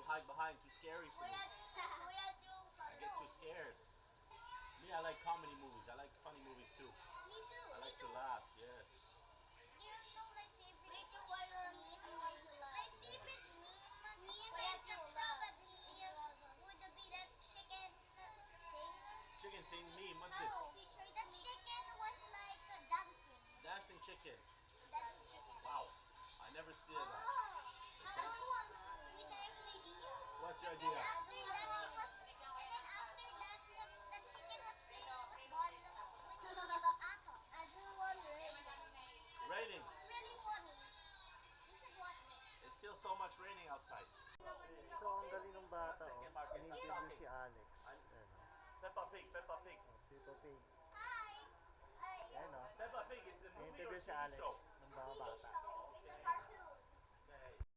hide behind. Too scary for me. I get too scared. Me, I like comedy movies. I like funny movies too. Me too. I like to laugh. Yes. Do you know my favorite meme? My favorite meme probably would be that chicken thing. Chicken thing meme. What's this? No, that chicken was like dancing. Dancing chicken. Dancing chicken. Wow. I never see that. How about we have an idea? What's your And then idea? after that, the chicken was playing football with the apple. I do want rain. Raining. It's really funny. You should watch it. It's still so much raining outside. So, ang galing ng bata, oh. In-interview si Alex. Ayan, oh. Peppa Pig, Peppa Pig. Oh, Peppa Pig. Hi. Ayan, oh. Peppa Pig is a movie or In-interview si TV Alex show? ng mga bata.